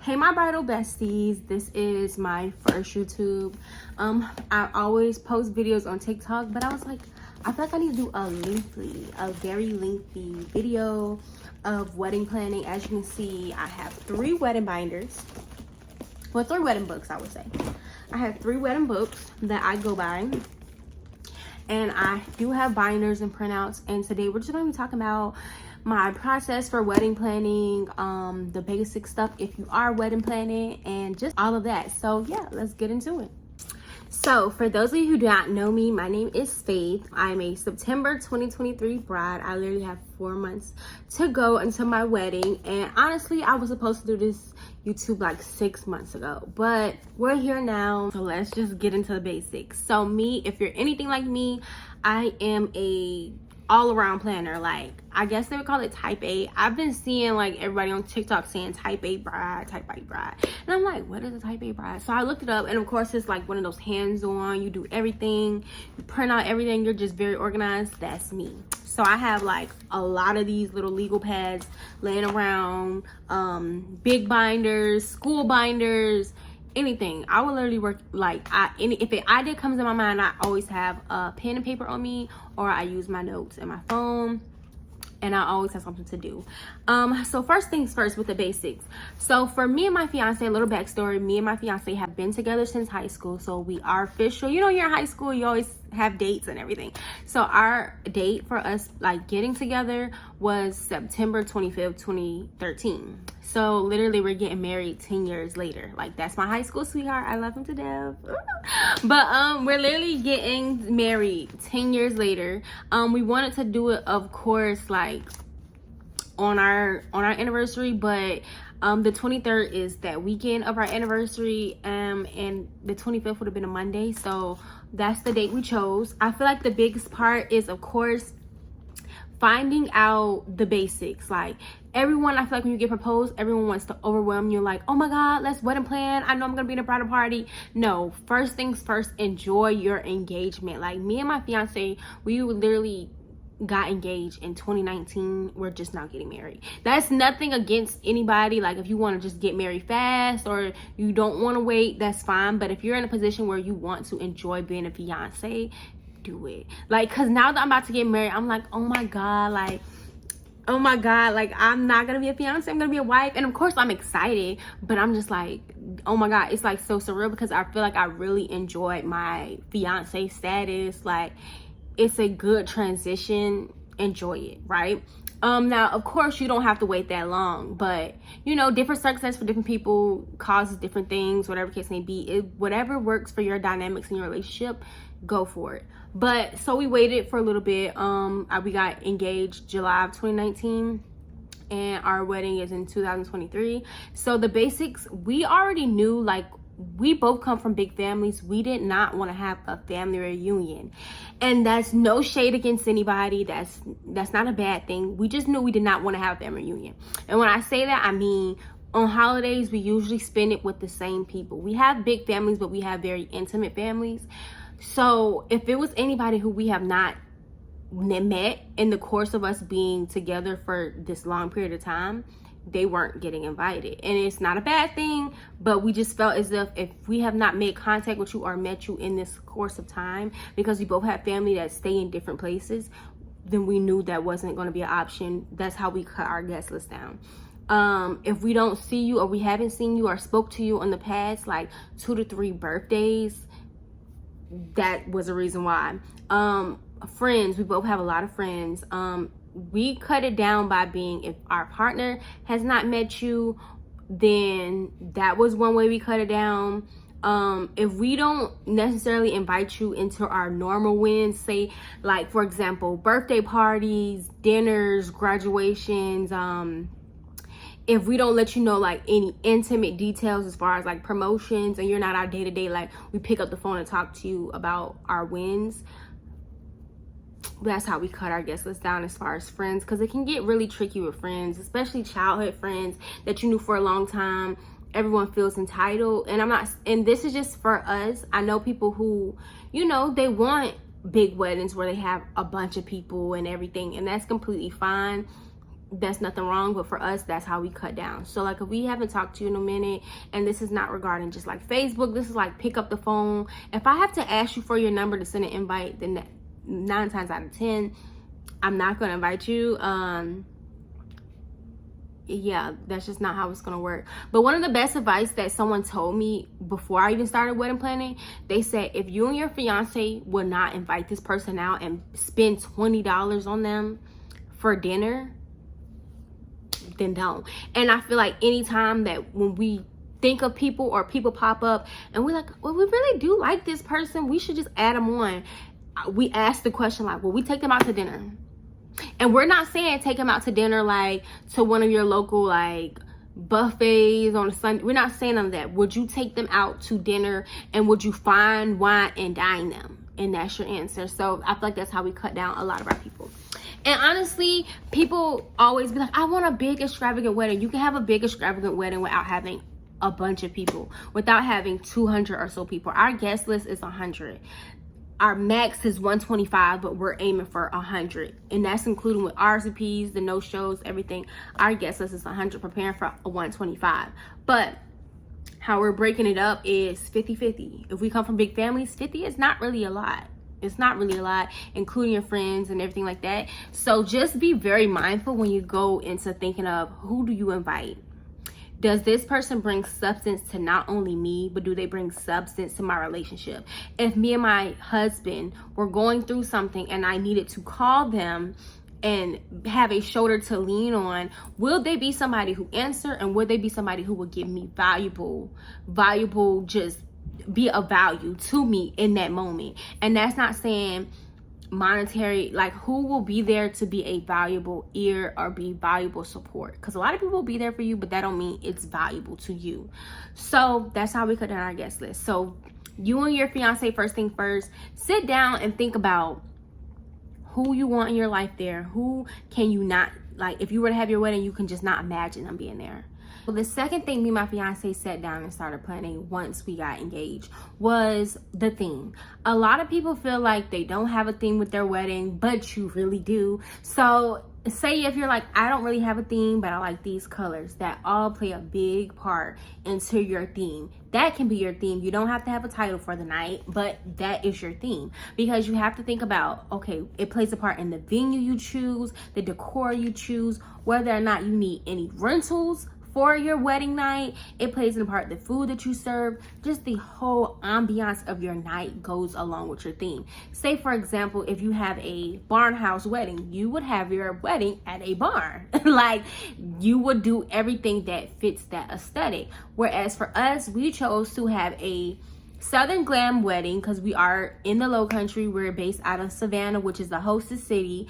Hey my bridal besties, this is my first YouTube. I always post videos on TikTok, but I was like, I feel like I need to do a very lengthy video of wedding planning. As you can see, I have 3 wedding binders. Well, 3 wedding books, I would say. I have 3 wedding books that I go by. And I do have binders and printouts. And today we're just gonna be talking about my process for wedding planning, the basic stuff if you are wedding planning, and just all of that. So yeah, let's get into it. So for those of you who do not know me, my name is Faith. I'm a September 2023 bride. I literally have 4 months to go until my wedding. And honestly, I was supposed to do this YouTube like 6 months ago, but we're here now. So let's just get into the basics. So me, if you're anything like me, I am a all-around planner. Like, I guess they would call it type A. I've been seeing like everybody on TikTok saying type A bride, type A bride, and I'm like, what is a type A bride? So I looked it up, and of course it's like one of those hands-on, you do everything, you print out everything, you're just very organized. That's me. So I have like a lot of these little legal pads laying around, big binders, school binders, anything. I will literally work like if an idea comes in my mind, I always have a pen and paper on me, or I use my notes and my phone, and I always have something to do. So first things first with the basics. So for me and my fiance, a little backstory, me and my fiance have been together since high school. So we are official. You know, you're in high school, you always have dates and everything. So our date for us like getting together was September 25th, 2013. So literally we're getting married 10 years later. Like, that's my high school sweetheart. I love him to death. But we're literally getting married 10 years later. We wanted to do it, of course, like on our anniversary, but the 23rd is that weekend of our anniversary, and the 25th would have been a Monday. So that's the date we chose. I feel like the biggest part is, of course, finding out the basics. Like, everyone, I feel like when you get proposed, everyone wants to overwhelm you, like, oh my god, let's wedding plan, I know I'm gonna be in a bridal party. No, first things first, enjoy your engagement. Like, me and my fiance, we literally got engaged in 2019. We're just not getting married. That's nothing against anybody. Like, if you want to just get married fast or you don't want to wait, that's fine. But if you're in a position where you want to enjoy being a fiance, do it. Like, because now that I'm about to get married, I'm like, oh my god, like, oh my god, like, I'm not gonna be a fiance, I'm gonna be a wife. And of course I'm excited, but I'm just like, oh my god, it's like so surreal, because I feel like I really enjoyed my fiance status. Like, it's a good transition. Enjoy it, right? Now, of course, you don't have to wait that long, but you know, different circumstances for different people causes different things, whatever case may be. Whatever works for your dynamics in your relationship, go for it. But so we waited for a little bit. We got engaged July of 2019, and our wedding is in 2023. So the basics, we already knew. Like, we both come from big families. We did not want to have a family reunion, and that's no shade against anybody. That's not a bad thing. We just knew we did not want to have a family reunion. And when I say that, I mean, on holidays, we usually spend it with the same people. We have big families, but we have very intimate families. So if it was anybody who we have not met in the course of us being together for this long period of time, they weren't getting invited. And it's not a bad thing, but we just felt as if we have not made contact with you or met you in this course of time, because we both have family that stay in different places, then we knew that wasn't going to be an option. That's how we cut our guest list down. If we don't see you, or we haven't seen you or spoke to you in the past like 2 to 3 birthdays, that was a reason why. Friends, we both have a lot of friends. We cut it down by being, if our partner has not met you, then that was one way we cut it down. If we don't necessarily invite you into our normal wins, say like, for example, birthday parties, dinners, graduations, if we don't let you know like any intimate details as far as like promotions, and you're not our day-to-day, like we pick up the phone and talk to you about our wins, that's how we cut our guest list down as far as friends, because it can get really tricky with friends, especially childhood friends that you knew for a long time. Everyone feels entitled, and this is just for us. I know people who, you know, they want big weddings where they have a bunch of people and everything, and that's completely fine. that's nothing wrong, but for us, that's how we cut down. So like, if we haven't talked to you in a minute, and this is not regarding just like Facebook, this is like pick up the phone. If I have to ask you for your number to send an invite, then 9 times out of 10 I'm not gonna invite you. Yeah, that's just not how it's gonna work. But one of the best advice that someone told me before I even started wedding planning, they said, if you and your fiance would not invite this person out and spend $20 on them for dinner, then don't. And I feel like anytime that when we think of people or people pop up and we're like, well, we really do like this person, we should just add them on. We ask the question like, will we take them out to dinner? And we're not saying take them out to dinner like to one of your local like buffets on a Sunday. We're not saying none of that. Would you take them out to dinner, and would you fine, wine, and dine them? And that's your answer. So I feel like that's how we cut down a lot of our people. And honestly, people always be like, I want a big extravagant wedding. You can have a big extravagant wedding without having a bunch of people, without having 200 or so people. Our guest list is 100. Our max is 125, but we're aiming for 100. And that's including with RSVPs, the no-shows, everything. Our guest list is 100, preparing for a 125. But how we're breaking it up is 50-50. If we come from big families, 50 is not really a lot. It's not really a lot, including your friends and everything like that. So just be very mindful when you go into thinking of who do you invite. Does this person bring substance to not only me, but do they bring substance to my relationship? If me and my husband were going through something and I needed to call them and have a shoulder to lean on, will they be somebody who answer, and will they be somebody who will give me valuable, just be of value to me in that moment? And that's not saying monetary, like who will be there to be a valuable ear or be valuable support, because a lot of people will be there for you, but that don't mean it's valuable to you. So that's how we cut down our guest list. So you and your fiance, first thing first, sit down and think about who you want in your life there. Who can you not, like if you were to have your wedding, you can just not imagine them being there. Well, the second thing me and my fiance sat down and started planning once we got engaged was the theme. A lot of people feel like they don't have a theme with their wedding, but you really do. So say if you're like, I don't really have a theme, but I like these colors, that all play a big part into your theme. That can be your theme. You don't have to have a title for the night, but that is your theme, because you have to think about, okay, it plays a part in the venue you choose, the decor you choose, whether or not you need any rentals for your wedding night. It plays in part the food that you serve. Just the whole ambiance of your night goes along with your theme. Say for example, if you have a barn house wedding, you would have your wedding at a barn. Like you would do everything that fits that aesthetic. Whereas for us, we chose to have a Southern glam wedding because we are in the Low Country. We're based out of Savannah, which is the hostess city.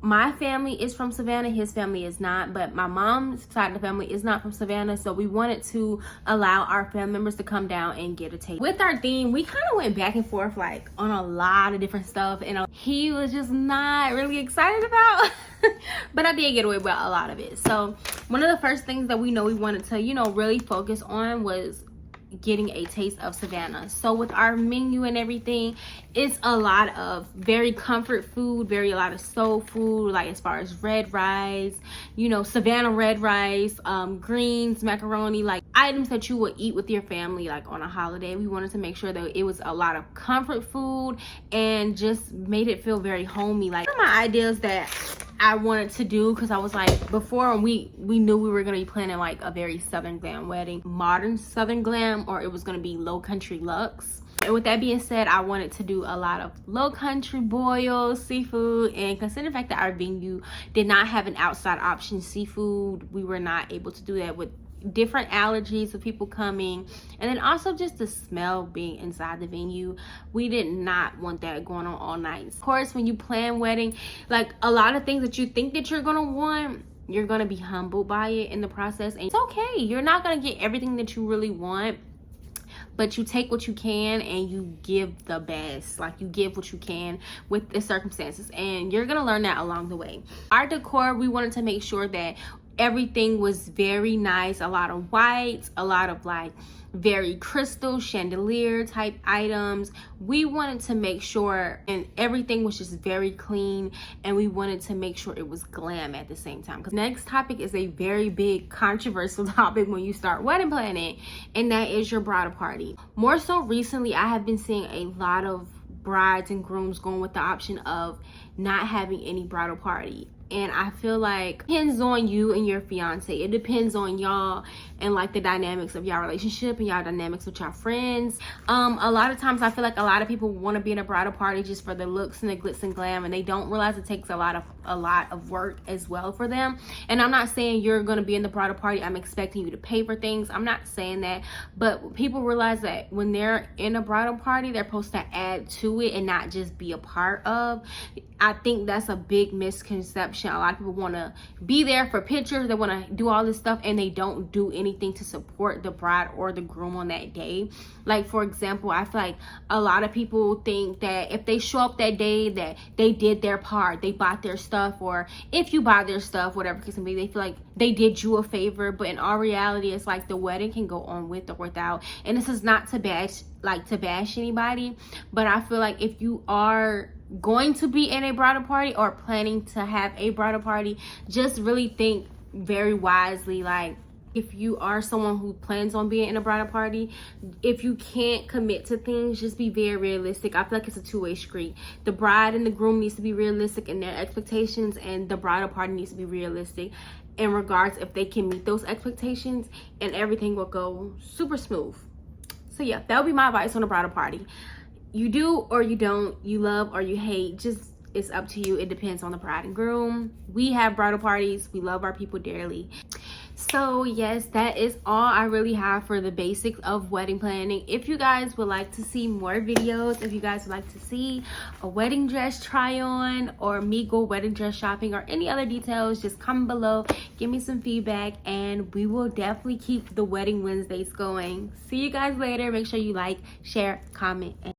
My family is from Savannah, his family is not, but my mom's side of the family is not from Savannah, so we wanted to allow our family members to come down and get a taste. With our theme, we kind of went back and forth like on a lot of different stuff, and he was just not really excited about, but I did get away with a lot of it. So one of the first things that we know we wanted to, really focus on was getting a taste of Savannah. So with our menu and everything, it's a lot of very comfort food, a lot of soul food, like as far as red rice, Savannah red rice, greens, macaroni, like items that you would eat with your family like on a holiday. We wanted to make sure that it was a lot of comfort food and just made it feel very homey. Like one of my ideas that I wanted to do, because I was like, before we knew we were going to be planning like a very Southern glam wedding, modern Southern glam, or it was going to be Low Country luxe. And with that being said, I wanted to do a lot of Low Country boils, seafood, and considering the fact that our venue did not have an outside option seafood, we were not able to do that with different allergies of people coming, and then also just the smell being inside the venue. We did not want that going on all night. Of course, when you plan wedding, like a lot of things that you think that you're gonna want, you're gonna be humbled by it in the process, and it's okay. You're not gonna get everything that you really want, but you take what you can and you give the best. Like you give what you can with the circumstances, and you're gonna learn that along the way. Our decor, we wanted to make sure that Everything was very nice, a lot of whites, a lot of like very crystal chandelier type items. We wanted to make sure, and everything was just very clean, and we wanted to make sure it was glam at the same time. Because next topic is a very big controversial topic when you start wedding planning, and that is your bridal party. More so recently, I have been seeing a lot of brides and grooms going with the option of not having any bridal party. And I feel like it depends on you and your fiance. It depends on y'all and like the dynamics of y'all relationship and y'all dynamics with y'all friends. A lot of times I feel like a lot of people want to be in a bridal party just for the looks and the glitz and glam, and they don't realize it takes a lot of work as well for them. And I'm not saying you're going to be in the bridal party, I'm expecting you to pay for things. I'm not saying that, but people realize that when they're in a bridal party, they're supposed to add to it and not just be a part of. I think that's a big misconception. A lot of people want to be there for pictures, they want to do all this stuff, and they don't do anything to support the bride or the groom on that day. Like, for example, I feel like a lot of people think that if they show up that day that they did their part, they bought their stuff, or if you buy their stuff, whatever case may be, they feel like they did you a favor. But in all reality, it's like the wedding can go on with or without. And this is not to bash anybody, but I feel like if you are going to be in a bridal party or planning to have a bridal party, just really think very wisely. Like, if you are someone who plans on being in a bridal party, if you can't commit to things, just be very realistic. I feel like it's a two-way street. The bride and the groom needs to be realistic in their expectations, and the bridal party needs to be realistic in regards if they can meet those expectations, and everything will go super smooth. So yeah, that would be my advice on a bridal party. You do or you don't, you love or you hate, just it's up to you. It depends on the bride and groom. We have bridal parties, we love our people dearly. So yes, that is all I really have for the basics of wedding planning. If you guys would like to see more videos, if you guys would like to see a wedding dress try on or me go wedding dress shopping or any other details, just comment below, give me some feedback, and we will definitely keep the wedding Wednesdays going. See you guys later. Make sure you like, share, comment, and